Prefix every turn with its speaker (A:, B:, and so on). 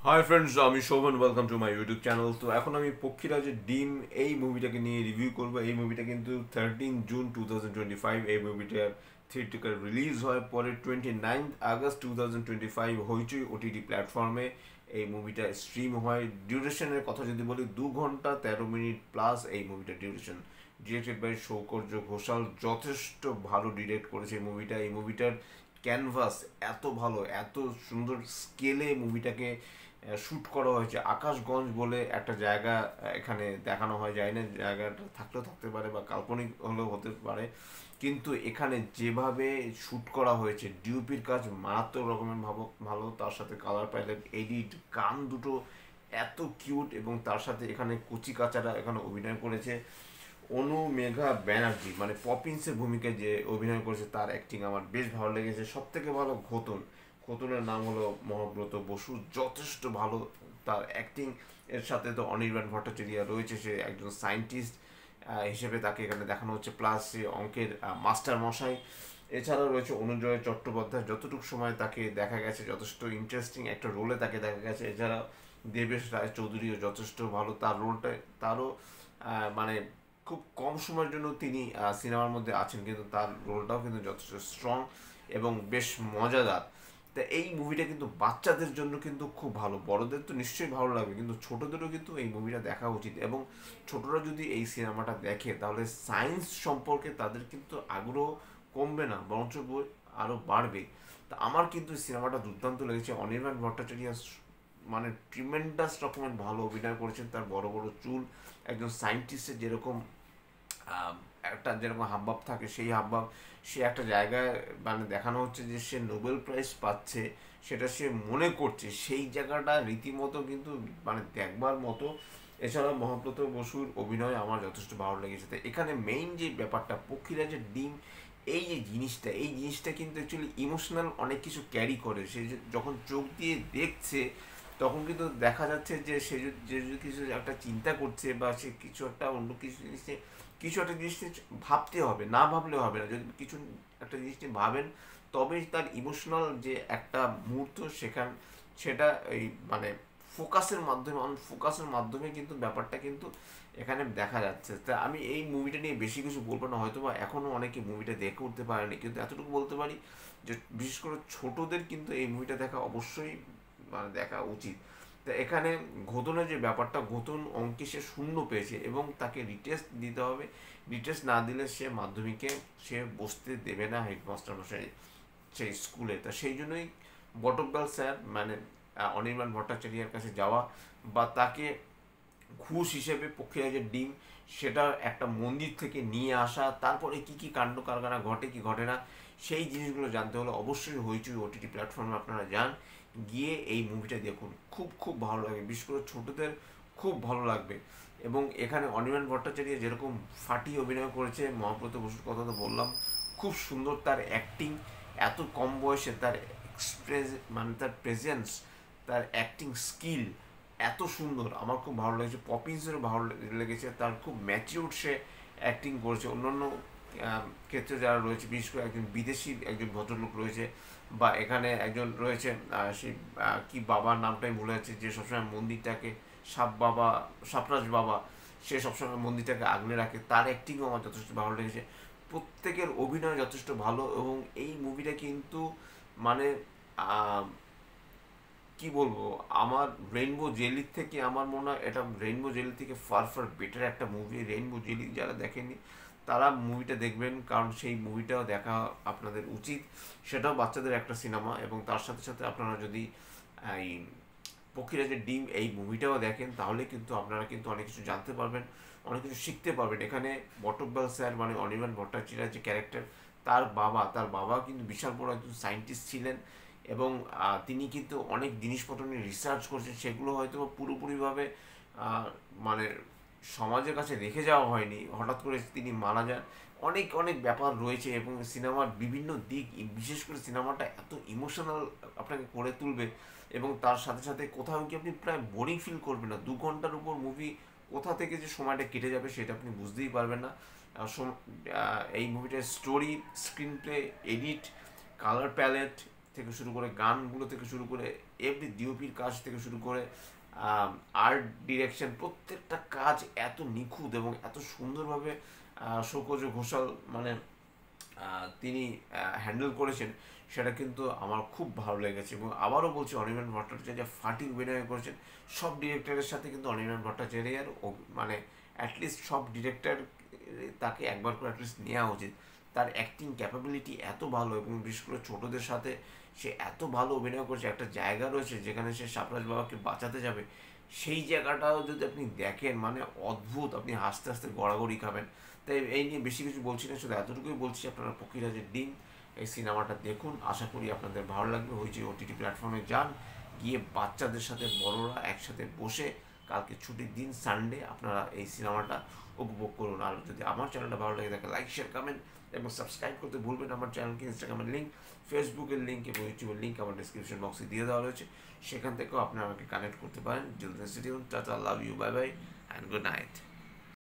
A: High friends, আমি Shovan. Welcome to my YouTube channel. তো এখন আমি পক্ষীরাজের ডিম এই মুভিটাকে নিয়ে রিভিউ করব। এই মুভিটা কিন্তু 13 জুন 2025 এই মুভিটার থিয়েট্রিক্যাল রিলিজ হয়। পরে 29 আগস্ট 2025 হইচই ওটিটি প্ল্যাটফর্মে এই মুভিটা স্ট্রিম হয়। ডিউরেশনের কথা যদি বলি, 2 ঘন্টা 13 মিনিট প্লাস এই মুভিটার ডিউরেশন। ডিরেক্টেড বাই সৌকর্য ঘোষাল, যথেষ্ট ভালো ডিরেক্ট করেছে এই মুভিটা। এই মুভিটার ক্যানভাস এত ভালো, এত সুন্দর স্কেলে মুভিটাকে শ্যুট করা হয়েছে। আকাশগঞ্জ বলে একটা জায়গা এখানে দেখানো হয়, যায় না, জায়গাটা থাকলেও থাকতে পারে বা কাল্পনিক হলেও হতে পারে, কিন্তু এখানে যেভাবে শ্যুট করা হয়েছে, ডিওপির কাজ মারাত্মক রকমের ভালো। তার সাথে কালার প্যালেট, এডিট, গান দুটো এত কিউট, এবং তার সাথে এখানে কচি কাচারা এখানে অভিনয় করেছে। অনু মেঘা ব্যানার্জি মানে পপিন্সের ভূমিকায় যে অভিনয় করেছে, তার অ্যাক্টিং আমার বেশ ভালো লেগেছে। সব থেকে ভালো খোতনের নাম হলো মহাব্রত বসু, যথেষ্ট ভালো তার অ্যাক্টিং। এর সাথে তো অনির্বাণ ভট্টাচার্য রয়েছে, সে একজন সায়েন্টিস্ট হিসেবে তাকে এখানে দেখানো হচ্ছে, প্লাস সে অঙ্কের মাস্টার মশাই। এছাড়াও রয়েছে অনুজয় চট্টোপাধ্যায়, যতটুকু সময় তাকে দেখা গেছে যথেষ্ট ইন্টারেস্টিং একটা রোলে তাকে দেখা গেছে। এছাড়া দেবেশ রায় চৌধুরীও যথেষ্ট ভালো, তার রোলটা তারও মানে খুব কম সময়ের জন্য তিনি সিনেমার মধ্যে আছেন, কিন্তু তার রোলটাও কিন্তু যথেষ্ট স্ট্রং এবং বেশ মজাদার। তা এই মুভিটা কিন্তু বাচ্চাদের জন্য কিন্তু খুব ভালো, বড়দের তো নিশ্চয়ই ভালো লাগবে, কিন্তু ছোটদেরও কিন্তু এই মুভিটা দেখা উচিত। এবং ছোটরা যদি এই সিনেমাটা দেখে, তাহলে সায়েন্স সম্পর্কে তাদের কিন্তু আগ্রহ কমবে না, বরঞ্চ আরও বাড়বে। তা আমার কিন্তু সিনেমাটা দুর্দান্ত লেগেছে। অনির্বাণ ভট্টাচার্য মানে ট্রিমেন্ডাস রকমের ভালো অভিনয় করেছেন। তার বড় বড় চুল, একজন সায়েন্টিস্টের যেরকম একটা যেরকম হাবভাব থাকে, সেই হাবভাব সে একটা জায়গায় মানে দেখানো হচ্ছে যে সে নোবেল প্রাইজ পাচ্ছে, সেটা সে মনে করছে, সেই জায়গাটা রীতিমতো কিন্তু মানে দেখবার মতো। এছাড়াও মহাব্রত বসুর অভিনয় আমার যথেষ্ট ভালো লেগেছে। তো এখানে মেইন যে ব্যাপারটা, পক্ষীরাজের ডিম এই জিনিসটা কিন্তু অ্যাকচুয়ালি ইমোশনাল অনেক কিছু ক্যারি করে। সে যখন চোখ দিয়ে দেখছে, তখন কিন্তু দেখা যাচ্ছে যে সে যদি কিছু একটা চিন্তা করছে, বা সে কিছু একটা অন্য কিছু একটা জিনিস নিয়ে ভাবতে হবে, না ভাবলে হবে না। যদি কিছু একটা জিনিস নিয়ে ভাবেন, তবেই তার ইমোশনাল যে একটা মুহূর্ত সেটা এই মানে ফোকাসের মাধ্যমে কিন্তু ব্যাপারটা কিন্তু এখানে দেখা যাচ্ছে। তা আমি এই মুভিটা নিয়ে বেশি কিছু বলবো না, হয়তো বা এখনও অনেকে মুভিটা দেখে উঠতে পারেনি, কিন্তু এতটুকু বলতে পারি যে বিশেষ করে ছোটদের কিন্তু এই মুভিটা দেখা অবশ্যই মানে দেখা উচিত। তা এখানে ঘোতনের যে ব্যাপারটা, ঘোতন অঙ্কে সে 0 পেয়েছে এবং তাকে রিটেস্ট দিতে হবে। রিটেস্ট না দিলে সে মাধ্যমিকে সে বসতে দেবে না হেডমাস্টার মশাই সেই স্কুলে। তা সেই জন্যই বটব্যাল স্যার মানে অনির্বাণ ভট্টাচার্যের কাছে যাওয়া, বা তাকে ঘুষ হিসেবে পক্ষীরাজের ডিম সেটা একটা মন্দির থেকে নিয়ে আসা, তারপরে কি কি কাণ্ড কারখানা ঘটে কি ঘটে না, সেই জিনিসগুলো জানতে হলে অবশ্যই হইচই ওটিটি প্ল্যাটফর্মে আপনারা যান, গিয়ে এই মুভিটা দেখুন। খুব খুব ভালো লাগে, বিশেষ করে ছোটদের খুব ভালো লাগবে। এবং এখানে অনির্বাণ ভট্টাচার্য যেরকম ফাটিয়ে অভিনয় করেছে, মহাব্রত বসুর কথা তো বললাম, খুব সুন্দর তার অ্যাক্টিং। এত কম বয়সে তার এক্সপ্রেস মানে তার প্রেজেন্স, তার অ্যাক্টিং স্কিল এত সুন্দর, আমার খুব ভালো লেগেছে। পপিন্সেরও ভালো লেগেছে, তার খুব ম্যাচিউর সে অ্যাক্টিং করেছে। অন্যান্য ক্ষেত্রে যারা রয়েছে, বিশেষ করে একজন বিদেশি একজন ভদ্রলোক রয়েছে, বা এখানে একজন রয়েছে সেই কি বাবার নামটাই ভুলে যাচ্ছে, যে সবসময় মন্দিরটাকে সাপরাজ বাবা, সে সবসময় মন্দিরটাকে আগলে রাখে, তার অ্যাক্টিংও আমার যথেষ্ট ভালো লেগেছে। প্রত্যেকের অভিনয় যথেষ্ট ভালো। এবং এই মুভিটা কিন্তু মানে কি বলবো, আমার রেইনবো জেলির থেকে আমার মনে হয় এটা রেইনবো জেলি থেকে ফার ফার বেটার একটা মুভি। রেইনবো জেলি যারা দেখেনি তারা মুভিটা দেখবেন, কারণ সেই মুভিটাও দেখা আপনাদের উচিত। সেটাও বাচ্চাদের একটা সিনেমা, এবং তার সাথে সাথে আপনারা যদি এই পক্ষীরাজের ডিম এই মুভিটাও দেখেন, তাহলে কিন্তু আপনারা কিন্তু অনেক কিছু জানতে পারবেন, অনেক কিছু শিখতে পারবেন। এখানে বটব্যাল স্যার মানে অনির্বাণ ভট্টাচার্য যে ক্যারেক্টার, তার বাবা কিন্তু বিশাল বড় একজন সায়েন্টিস্ট ছিলেন, এবং তিনি কিন্তু অনেক জিনিসপত্র নিয়ে রিসার্চ করছেন, সেগুলো হয়তো পুরোপুরিভাবে মানে সমাজের কাছে রেখে যাওয়া হয়নি, হঠাৎ করে তিনি মারা যান। অনেক অনেক ব্যাপার রয়েছে, এবং সিনেমার বিভিন্ন দিক, বিশেষ করে সিনেমাটা এত ইমোশনাল আপনাকে করে তুলবে, এবং তার সাথে সাথে কোথাও কি আপনি প্রায় বোরিং ফিল করবেন না। 2 ঘন্টার উপর মুভি, কোথা থেকে যে সময়টা কেটে যাবে সেটা আপনি বুঝতেই পারবেন না। এই মুভিটার story, screenplay, edit, colour palette, থেকে শুরু করে গানগুলো থেকে শুরু করে এভরি ডিওপির কাজ থেকে শুরু করে আর্ট ডিরেকশন, প্রত্যেকটা কাজ এত নিখুঁত এবং এত সুন্দরভাবে শৌকজ ঘোষাল মানে তিনি হ্যান্ডেল করেছেন, সেটা কিন্তু আমার খুব ভালো লেগেছে। এবং আবারও বলছি, অনির্বাণ ভট্টাচার্য ফাটিক অভিনয় করেছেন। সব ডিরেক্টরের সাথে কিন্তু অনির্বাণ ভট্টাচার্যের মানে অ্যাটলিস্ট সব ডিরেক্টর তাকে একবার করে অ্যাটলিস্ট নেওয়া উচিত। তার অ্যাক্টিং ক্যাপাবিলিটি এত ভালো, এবং বিশেষ করে ছোটদের সাথে সে এত ভালো অভিনয় করছে। একটা জায়গা রয়েছে যেখানে সে সাপরাজ বাবাকে বাঁচাতে যাবে, সেই জায়গাটাও যদি আপনি দেখেন মানে অদ্ভুত, আপনি হাসতে হাসতে গড়াগড়ি খাবেন। তাই এই নিয়ে বেশি কিছু বলছি না, শুধু এতটুকুই বলছি, আপনারা পক্ষীরাজের ডিম এই সিনেমাটা দেখুন, আশা করি আপনাদের ভালো লাগবে। হয়েছে ওটিটি প্ল্যাটফর্মে যান, গিয়ে বাচ্চাদের সাথে বড়রা একসাথে বসে কালকে ছুটির দিন সানডে আপনারা এই সিনেমাটা উপভোগ করুন। আর যদি আমার চ্যানেলটা ভালো লাগে থাকে লাইক শেয়ার কমেন্ট এবং সাবস্ক্রাইব করতে ভুলবেন। আমার চ্যানেলকে ইনস্টাগ্রামের লিঙ্ক, ফেসবুকের লিঙ্ক এবং ইউটিউবের লিঙ্ক আমার ডিসক্রিপশন বক্সে দিয়ে দেওয়া রয়েছে, সেখান থেকেও আপনারা আমাকে কানেক্ট করতে পারেন। জলদি সিটি, ta-ta, love you, bye bye and good night.